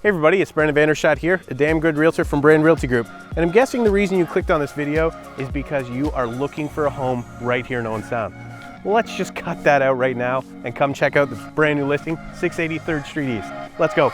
Hey everybody, it's Brandon Vanderschot here, a damn good realtor from Brand Realty Group. And I'm guessing the reason you clicked on this video is because you are looking for a home right here in Owen Sound. Well, let's just cut that out right now and come check out this brand new listing, 680 3rd Street East. Let's go.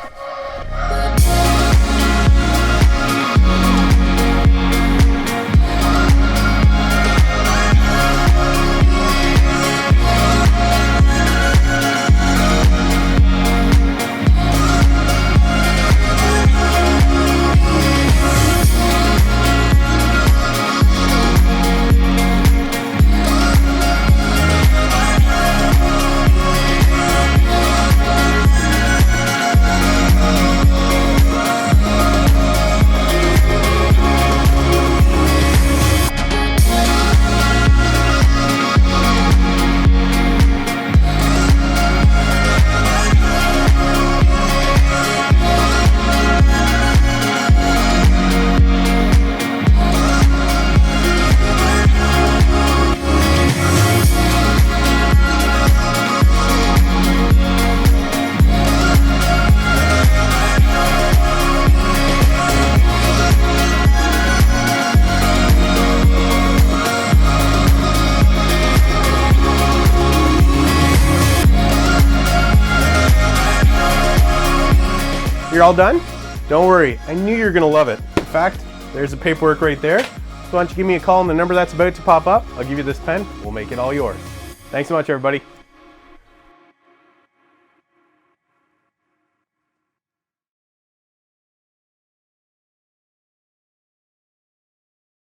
You're all done? Don't worry, I knew you were gonna love it. In fact, there's the paperwork right there. So why don't you give me a call on the number that's about to pop up. I'll give you this pen, we'll make it all yours. Thanks so much, everybody.